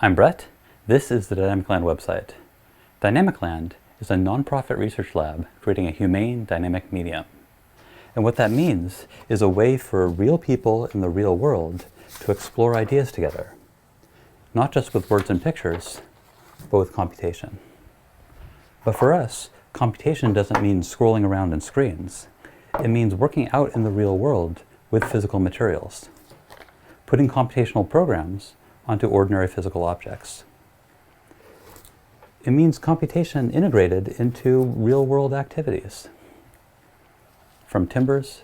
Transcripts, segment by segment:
I'm Bret. This is the Dynamicland website. Dynamicland is a nonprofit research lab creating a humane dynamic medium. And what that means is a way for real people in the real world to explore ideas together, not just with words and pictures, but with computation. But for us, computation doesn't mean scrolling around in screens. It means working out in the real world with physical materials, putting computational programs onto ordinary physical objects. It means computation integrated into real-world activities, from timbers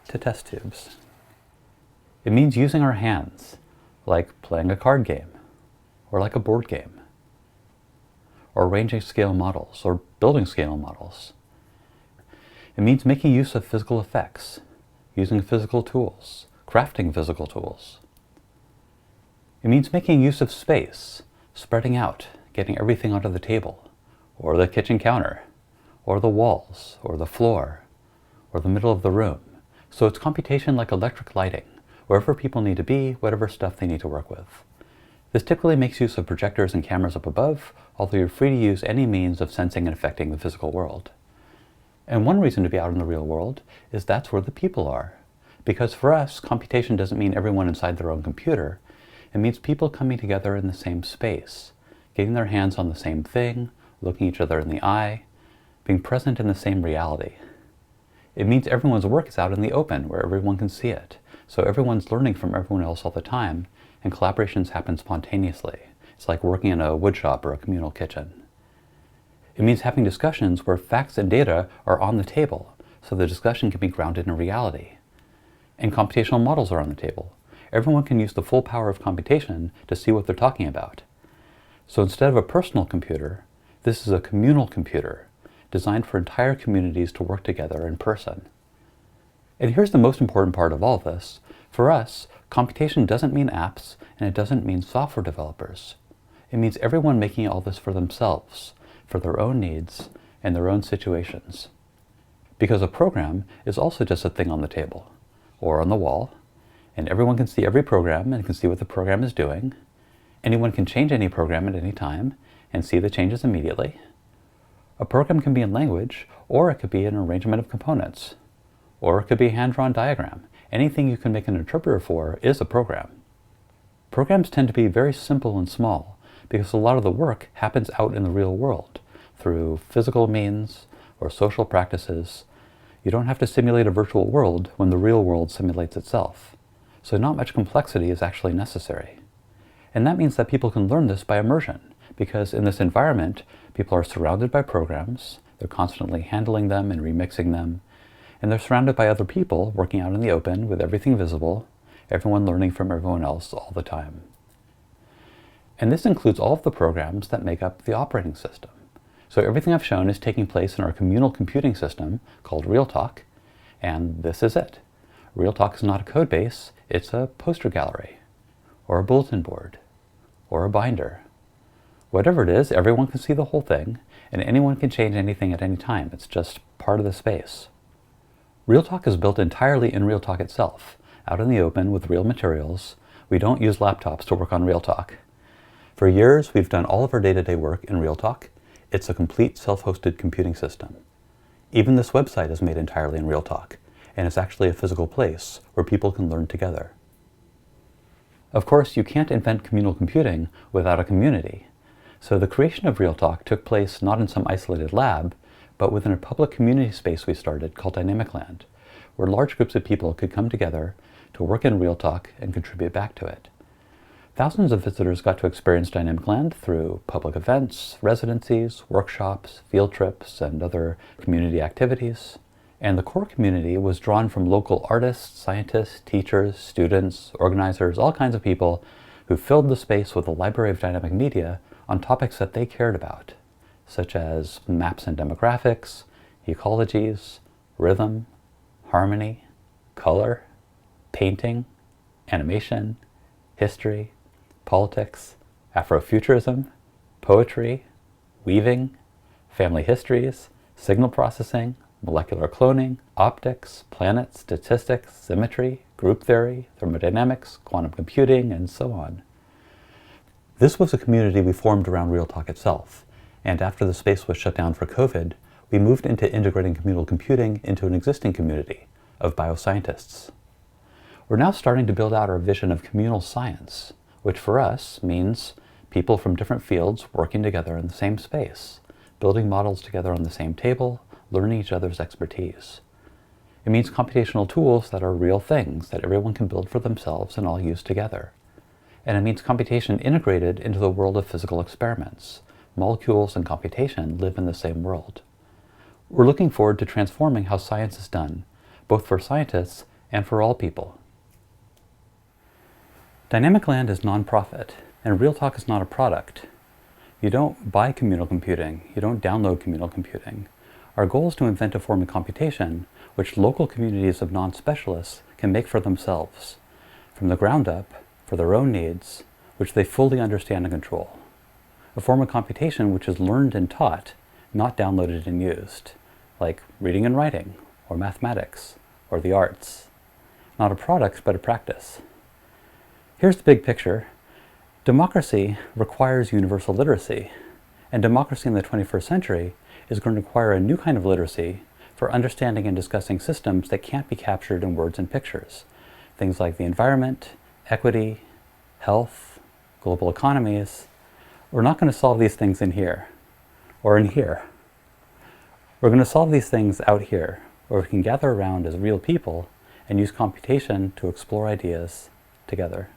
to test tubes. It means using our hands, like playing a card game, or like a board game, or arranging scale models, or building scale models. It means making use of physical effects, using physical tools, crafting physical tools. It means making use of space, spreading out, getting everything onto the table, or the kitchen counter, or the walls, or the floor, or the middle of the room. So it's computation like electric lighting, wherever people need to be, whatever stuff they need to work with. This typically makes use of projectors and cameras up above, although you're free to use any means of sensing and affecting the physical world. And one reason to be out in the real world is that's where the people are. Because for us, computation doesn't mean everyone inside their own computer. It means people coming together in the same space, getting their hands on the same thing, looking each other in the eye, being present in the same reality. It means everyone's work is out in the open where everyone can see it. So everyone's learning from everyone else all the time, and collaborations happen spontaneously. It's like working in a wood shop or a communal kitchen. It means having discussions where facts and data are on the table, so the discussion can be grounded in reality. And computational models are on the table. Everyone can use the full power of computation to see what they're talking about. So instead of a personal computer, this is a communal computer designed for entire communities to work together in person. And here's the most important part of all this. For us, computation doesn't mean apps, and it doesn't mean software developers. It means everyone making all this for themselves, for their own needs and their own situations. Because a program is also just a thing on the table, or on the wall, and everyone can see every program and can see what the program is doing. Anyone can change any program at any time and see the changes immediately. A program can be in language, or it could be an arrangement of components, or it could be a hand-drawn diagram. Anything you can make an interpreter for is a program. Programs tend to be very simple and small because a lot of the work happens out in the real world through physical means or social practices. You don't have to simulate a virtual world when the real world simulates itself. So not much complexity is actually necessary. And that means that people can learn this by immersion, because in this environment, people are surrounded by programs, they're constantly handling them and remixing them, and they're surrounded by other people working out in the open with everything visible, everyone learning from everyone else all the time. And this includes all of the programs that make up the operating system. So everything I've shown is taking place in our communal computing system called RealTalk, and this is it. RealTalk is not a code base, it's a poster gallery, or a bulletin board, or a binder. Whatever it is, everyone can see the whole thing, and anyone can change anything at any time. It's just part of the space. RealTalk is built entirely in RealTalk itself, out in the open with real materials. We don't use laptops to work on RealTalk. For years, we've done all of our day-to-day work in RealTalk. It's a complete self-hosted computing system. Even this website is made entirely in RealTalk, and it's actually a physical place where people can learn together. Of course, you can't invent communal computing without a community. So the creation of RealTalk took place not in some isolated lab, but within a public community space we started called Dynamicland, where large groups of people could come together to work in RealTalk and contribute back to it. Thousands of visitors got to experience Dynamicland through public events, residencies, workshops, field trips, and other community activities. And the core community was drawn from local artists, scientists, teachers, students, organizers, all kinds of people who filled the space with a library of dynamic media on topics that they cared about, such as maps and demographics, ecologies, rhythm, harmony, color, painting, animation, history, politics, Afrofuturism, poetry, weaving, family histories, signal processing, molecular cloning, optics, planets, statistics, symmetry, group theory, thermodynamics, quantum computing, and so on. This was a community we formed around Real Talk itself, and after the space was shut down for COVID, we moved into integrating communal computing into an existing community of bioscientists. We're now starting to build out our vision of communal science, which for us means people from different fields working together in the same space, building models together on the same table, learning each other's expertise. It means computational tools that are real things that everyone can build for themselves and all use together. And it means computation integrated into the world of physical experiments. Molecules and computation live in the same world. We're looking forward to transforming how science is done, both for scientists and for all people. Dynamicland is nonprofit, and Real Talk is not a product. You don't buy communal computing, you don't download communal computing. Our goal is to invent a form of computation which local communities of non-specialists can make for themselves, from the ground up, for their own needs, which they fully understand and control. A form of computation which is learned and taught, not downloaded and used, like reading and writing, or mathematics, or the arts. Not a product, but a practice. Here's the big picture. Democracy requires universal literacy, and democracy in the 21st century is going to require a new kind of literacy for understanding and discussing systems that can't be captured in words and pictures. Things like the environment, equity, health, global economies. We're not going to solve these things in here, or in here. We're going to solve these things out here, where we can gather around as real people and use computation to explore ideas together.